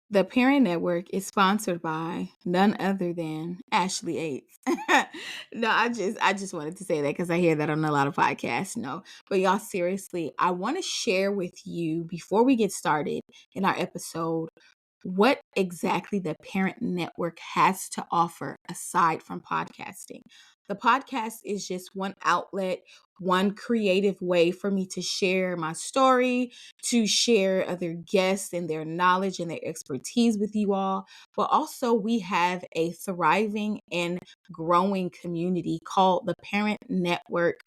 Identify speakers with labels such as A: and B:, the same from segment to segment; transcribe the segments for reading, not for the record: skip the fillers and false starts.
A: The Parent Network is sponsored by none other than Ashley Aids. No, I just wanted to say that because I hear that on a lot of podcasts. No, but y'all, seriously, I want to share with you before we get started in our episode what exactly the Parent Network has to offer aside from podcasting. The podcast is just one outlet, one creative way for me to share my story, to share other guests and their knowledge and their expertise with you all. But also, we have a thriving and growing community called the Parent Network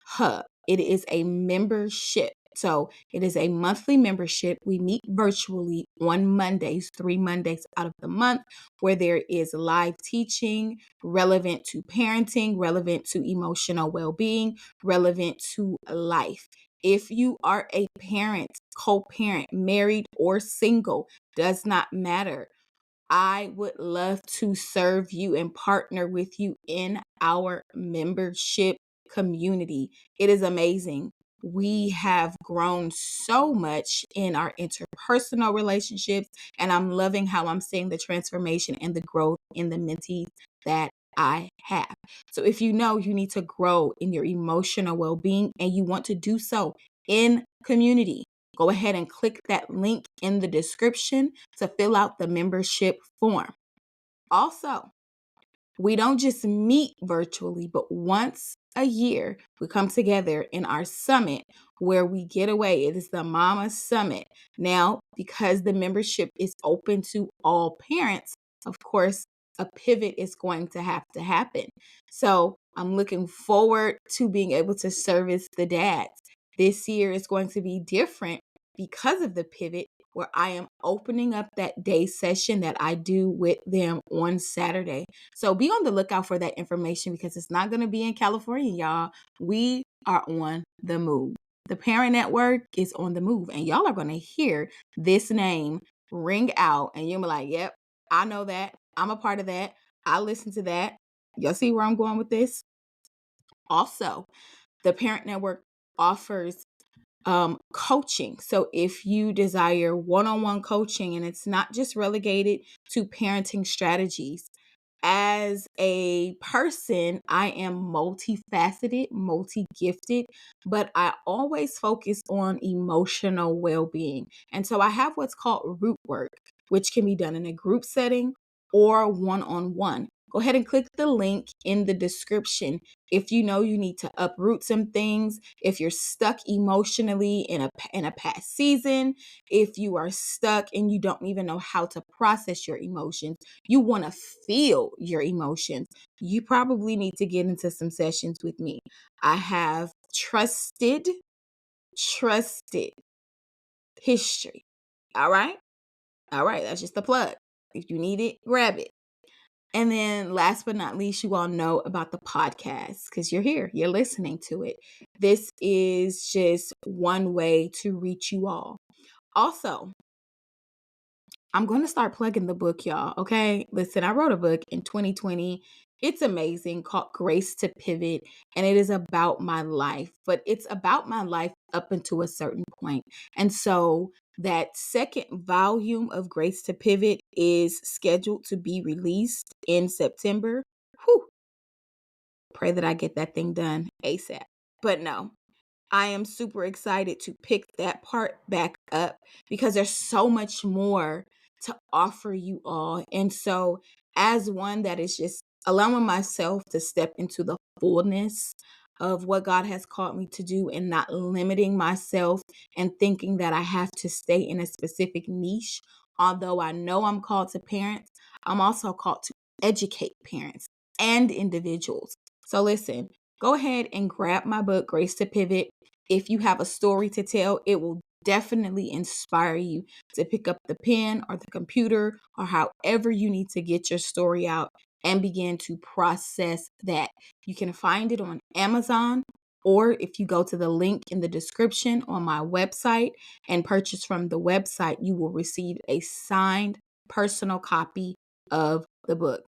A: Hub. It is a membership. So it is a monthly membership. We meet virtually on Mondays, 3 Mondays out of the month, where there is live teaching relevant to parenting, relevant to emotional well being, relevant to life. If you are a parent, co parent, married, or single, does not matter. I would love to serve you and partner with you in our membership community. It is amazing. We have grown so much in our interpersonal relationships, and I'm loving how I'm seeing the transformation and the growth in the mentees that I have. So, if you know you need to grow in your emotional well being and you want to do so in community, go ahead and click that link in the description to fill out the membership form. Also, we don't just meet virtually, but once a year, we come together in our summit where we get away. It is the Mama Summit. Now, because the membership is open to all parents, of course, a pivot is going to have to happen. So I'm looking forward to being able to service the dads. This year is going to be different because of the pivot, where I am opening up that day session that I do with them on Saturday. So be on the lookout for that information because it's not going to be in California, y'all. We are on the move. The Parent Network is on the move, and y'all are going to hear this name ring out, and you'll be like, yep, I know that. I'm a part of that. I listen to that. Y'all see where I'm going with this? Also, the Parent Network offers coaching. So if you desire one-on-one coaching, and it's not just relegated to parenting strategies, as a person, I am multifaceted, multi-gifted, but I always focus on emotional well-being. And so I have what's called root work, which can be done in a group setting or one-on-one. Go ahead and click the link in the description if you know you need to uproot some things, if you're stuck emotionally in a past season, if you are stuck and you don't even know how to process your emotions, you want to feel your emotions, you probably need to get into some sessions with me. I have trusted history. All right. All right. That's just the plug. If you need it, grab it. And then last but not least, you all know about the podcast because you're here, you're listening to it. This is just one way to reach you all. Also, I'm going to start plugging the book, y'all. Okay. Listen, I wrote a book in 2020. It's amazing, called Grace to Pivot. And it is about my life, but it's about my life up until a certain point. And so that second volume of Grace to Pivot is scheduled to be released in September. Whew, pray that I get that thing done ASAP. But no, I am super excited to pick that part back up because there's so much more to offer you all. And so, as one that is just allowing myself to step into the fullness of what God has called me to do and not limiting myself and thinking that I have to stay in a specific niche, although I know I'm called to parents, I'm also called to educate parents and individuals. So, listen, go ahead and grab my book, Grace to Pivot. If you have a story to tell, it will definitely inspire you to pick up the pen or the computer or however you need to get your story out and begin to process that. You can find it on Amazon, or if you go to the link in the description on my website and purchase from the website, you will receive a signed personal copy of the book.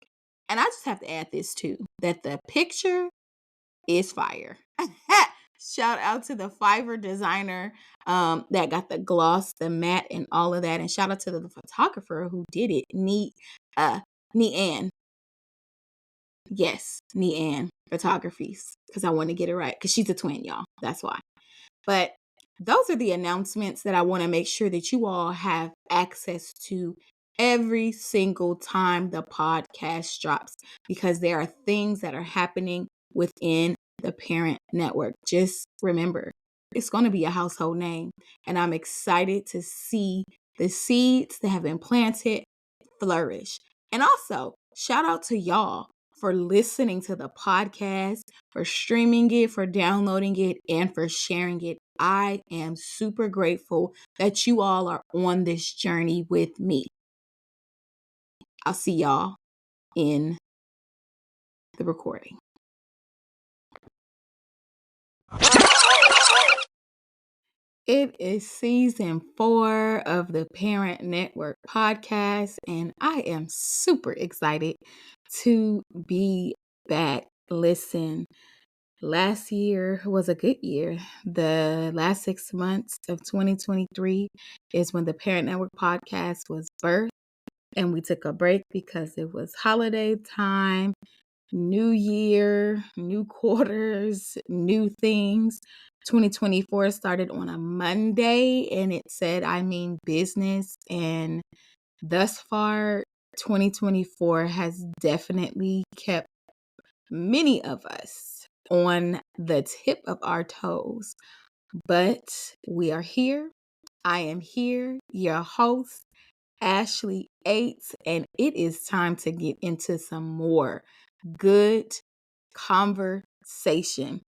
A: And I just have to add this too, that the picture is fire. Shout out to the Fiverr designer that got the gloss, the matte, and all of that. And shout out to the photographer who did it, uh, Ann. Yes, Ann Photographies, because I want to get it right, because she's a twin, y'all. That's why. But those are the announcements that I want to make sure that you all have access to every single time the podcast drops, because there are things that are happening within the parent network. Just remember, it's going to be a household name, and I'm excited to see the seeds that have been planted flourish. And also, shout out to y'all for listening to the podcast, for streaming it, for downloading it, and for sharing it. I am super grateful that you all are on this journey with me. I'll see y'all in the recording. It is season 4 of the Parent Network podcast, and I am super excited to be back. Listen, last year was a good year. The last 6 months of 2023 is when the Parent Network podcast was birthed, and we took a break because it was holiday time, new year, new quarters, new things. 2024 started on a Monday, and it said, I mean business. And thus far, 2024 has definitely kept many of us on the tip of our toes. But we are here. I am here, your host, Ashley Aites, and it is time to get into some more good conversation.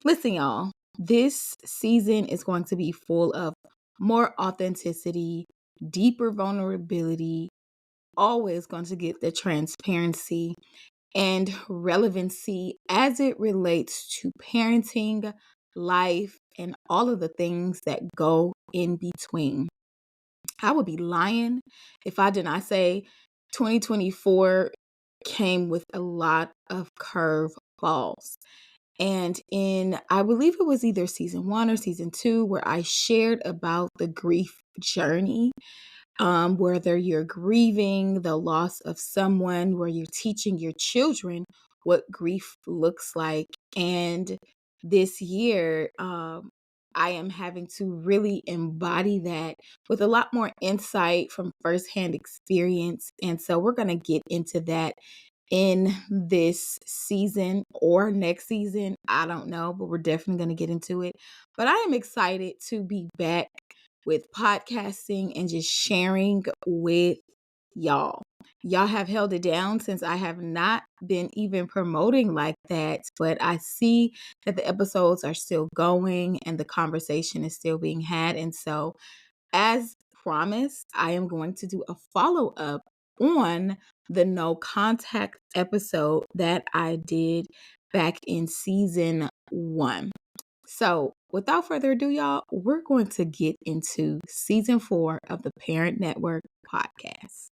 A: Listen, y'all, this season is going to be full of more authenticity, deeper vulnerability, always going to get the transparency and relevancy as it relates to parenting, life, and all of the things that go in between. I would be lying if I did not say 2024 came with a lot of curve balls. And I believe it was either season 1 or season 2, where I shared about the grief journey, whether you're grieving the loss of someone, where you're teaching your children what grief looks like. And this year, I am having to really embody that with a lot more insight from firsthand experience. And so we're going to get into that in this season or next season. I don't know, but we're definitely going to get into it. But I am excited to be back with podcasting and just sharing with y'all. Y'all have held it down since I have not been even promoting like that, but I see that the episodes are still going and the conversation is still being had. And so, as promised, I am going to do a follow up on the no contact episode that I did back in season 1. So, without further ado, y'all, we're going to get into season 4 of the Parent Network podcast.